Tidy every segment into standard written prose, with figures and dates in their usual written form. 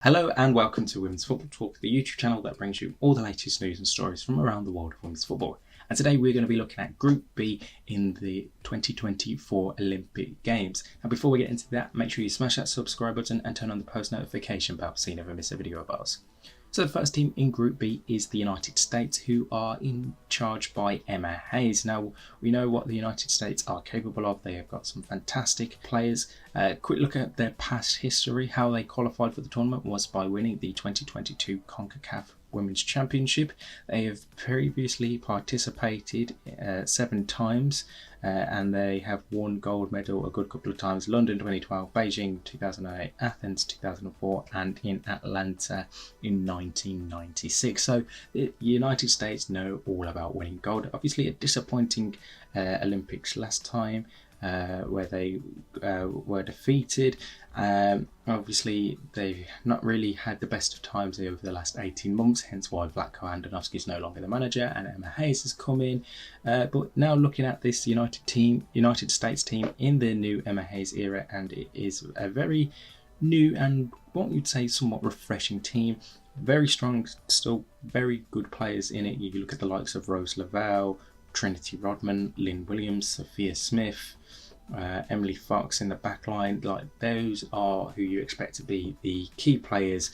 Hello and welcome to Women's Football Talk, the YouTube channel that brings you all the latest news and stories from around the world of women's football. And today we're going to be looking at Group B in the 2024 Olympic Games. Now before we get into that, make sure you smash that subscribe button and turn on the post notification bell so you never miss a video of ours. So the first team in Group B is the United States, who are in charge by Emma Hayes. Now, we know what the United States are capable of. They have got some fantastic players. Quick look at their past history. How they qualified for the tournament was by winning the 2022 CONCACAF Women's Championship. They have previously participated 7 times and they have won gold medal a good couple of times: London 2012, Beijing 2008, Athens 2004 and in Atlanta in 1996. So the United States know all about winning gold. Obviously a disappointing Olympics last time, where they were defeated. Obviously they've not really had the best of times over the last 18 months, hence why Vlatko Andonovski is no longer the manager and Emma Hayes has come in. But now looking at this United States team in the new Emma Hayes era, and it is a very new and what you'd say somewhat refreshing team. Very strong, still very good players in it. You look at the likes of Rose Lavelle, Trinity Rodman, Lynn Williams, Sophia Smith, Emily Fox in the back line. Like, those are who you expect to be the key players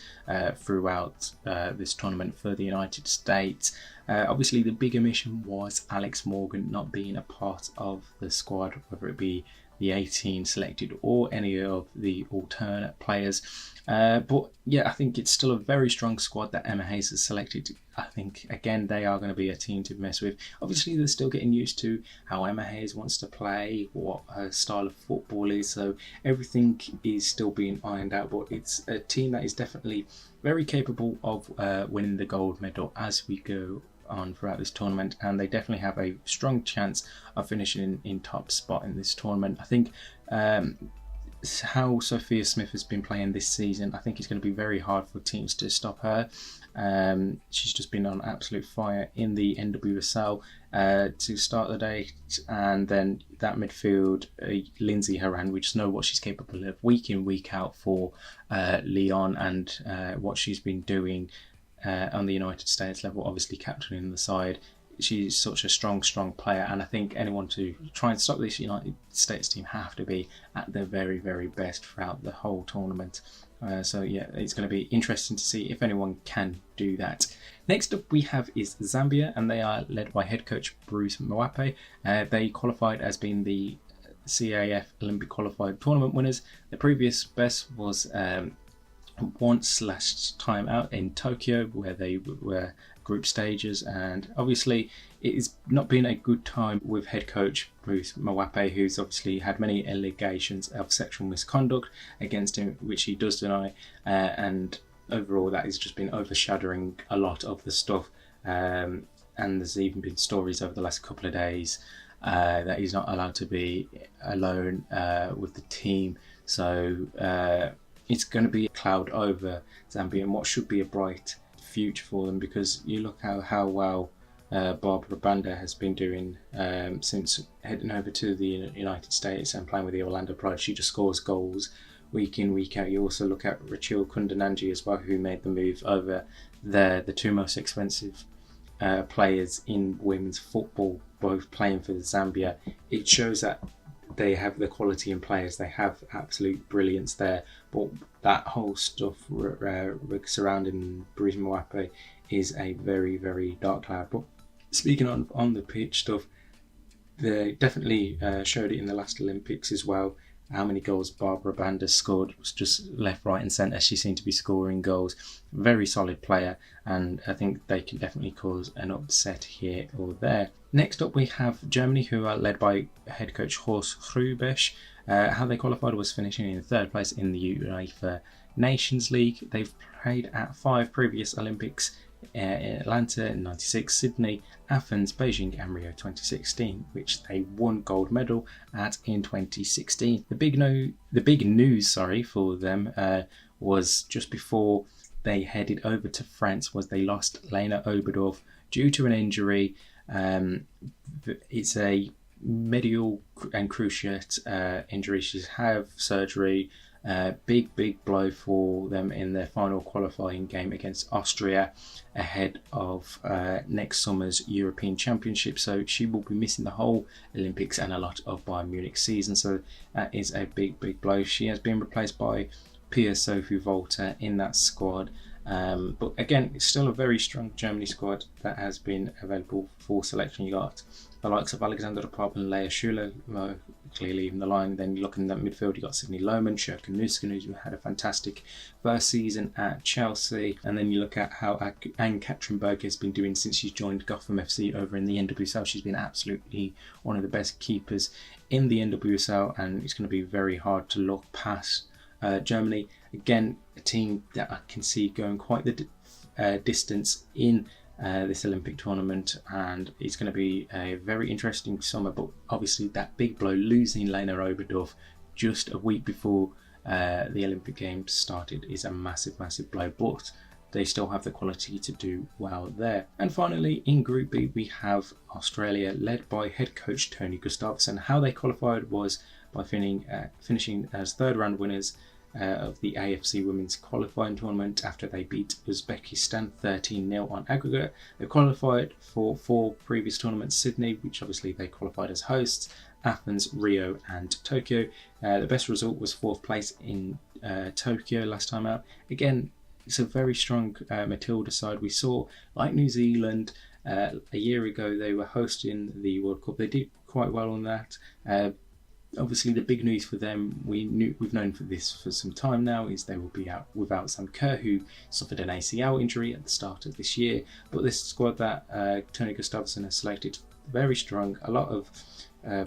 throughout this tournament for the United States. Obviously the big omission was Alex Morgan not being a part of the squad, whether it be the 18 selected or any of the alternate players. But yeah, I think it's still a very strong squad that Emma Hayes has selected. I think, again, they are going to be a team to mess with. Obviously, they're still getting used to how Emma Hayes wants to play, what her style of football is. So everything is still being ironed out. But it's a team that is definitely very capable of winning the gold medal as we go on throughout this tournament, and they definitely have a strong chance of finishing in top spot in this tournament. I think how Sophia Smith has been playing this season, I think it's going to be very hard for teams to stop her. She's just been on absolute fire in the NWSL to start the day, and then that midfield, Lindsay Horan, we just know what she's capable of week in, week out for Lyon, and what she's been doing on the United States level, obviously captaining the side. She's such a strong player, and I think anyone to try and stop this United States team have to be at their very, very best throughout the whole tournament. So yeah, it's going to be interesting to see if anyone can do that. Next up we have is Zambia, and they are led by head coach Bruce Mwape. They qualified as being the CAF Olympic qualified tournament winners. The previous best was once/time out in Tokyo, where they were group stages, and obviously it has not been a good time with head coach Bruce Mwape, who's obviously had many allegations of sexual misconduct against him, which he does deny, and overall that has just been overshadowing a lot of the stuff, and there's even been stories over the last couple of days that he's not allowed to be alone with the team. So it's going to be a cloud over Zambia and what should be a bright future for them, because you look how well Barbara Banda has been doing since heading over to the United States and playing with the Orlando Pride. She just scores goals week in, week out. You also look at Rachel Kundananji as well, who made the move over there. The two most expensive players in women's football, both playing for Zambia. It shows that they have the quality in players, they have absolute brilliance there, but that whole stuff surrounding Bruce Mwape is a very, very dark cloud. But speaking on the pitch stuff, they definitely showed it in the last Olympics as well. How many goals Barbara Banda scored was just left, right and centre. She seemed to be scoring goals. Very solid player, and I think they can definitely cause an upset here or there. Next up we have Germany, who are led by head coach Horst Hrubesch. How they qualified was finishing in 3rd place in the UEFA Nations League. They've played at 5 previous Olympics: in Atlanta in '96, Sydney, Athens, Beijing and Rio 2016, which they won gold medal at in 2016. The big news for them was just before they headed over to France was they lost Lena Oberdorf due to an injury. It's a medial and cruciate injury. She's had surgery Big blow for them in their final qualifying game against Austria ahead of next summer's European Championship. So she will be missing the whole Olympics and a lot of Bayern Munich season. So that is a big blow. She has been replaced by Pia Sophie Volta in that squad. But again, it's still a very strong Germany squad that has been available for selection. You got the likes of Alexander Popp and Leah Schuler, clearly in the line. Then you look in that midfield, you got Sydney Lohmann, Sjoeke Nusken, who had a fantastic first season at Chelsea. And then you look at how Anne-Katrin Berg has been doing since she's joined Gotham FC over in the NWSL. She's been absolutely one of the best keepers in the NWSL, and it's going to be very hard to look past Germany. Again, a team that I can see going quite the distance in this Olympic tournament, and it's going to be a very interesting summer. But obviously that big blow, losing Lena Oberdorf just a week before the Olympic Games started, is a massive blow, but they still have the quality to do well there. And finally, in Group B, we have Australia, led by head coach Tony Gustafsson. How they qualified was by finishing as third round winners of the AFC Women's Qualifying Tournament after they beat Uzbekistan 13-0 on aggregate. They qualified for 4 previous tournaments: Sydney, which obviously they qualified as hosts, Athens, Rio and Tokyo. The best result was 4th place in Tokyo last time out. Again, it's a very strong Matilda side. We saw, like New Zealand, a year ago they were hosting the World Cup. They did quite well on that. Obviously, the big news for them, we've known for this for some time now, is they will be out without Sam Kerr, who suffered an ACL injury at the start of this year. But this squad that Tony Gustafsson has selected, very strong. A lot of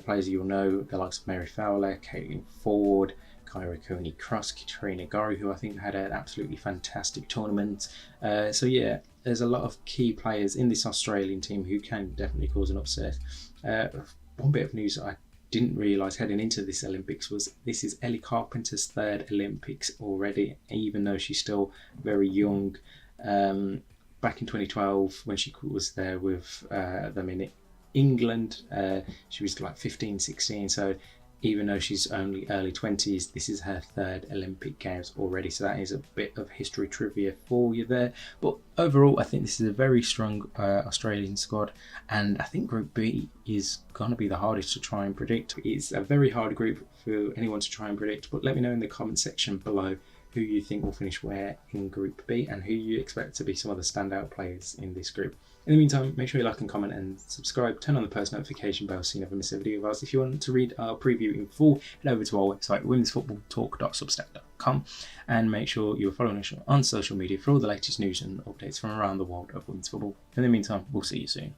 players you'll know, the likes of Mary Fowler, Caitlin Ford, Kyra Coney-Cross, Katrina Gori, who I think had an absolutely fantastic tournament. So yeah, there's a lot of key players in this Australian team who can definitely cause an upset. One bit of news I didn't realise heading into this Olympics was this is Ellie Carpenter's 3rd Olympics already, even though she's still very young. Back in 2012, when she was there with them in England, she was like 15, 16, so even though she's only early 20s, this is her 3rd Olympic Games already, so that is a bit of history trivia for you there. But overall, I think this is a very strong Australian squad, and I think Group B is going to be the hardest to try and predict. It's a very hard group for anyone to try and predict, but let me know in the comment section below who you think will finish where in Group B and who you expect to be some of the standout players in this group. In the meantime, make sure you like and comment and subscribe. Turn on the post notification bell so you never miss a video of ours. If you want to read our preview in full, head over to our website, womensfootballtalk.substack.com, and make sure you're following us on social media for all the latest news and updates from around the world of women's football. In the meantime, we'll see you soon.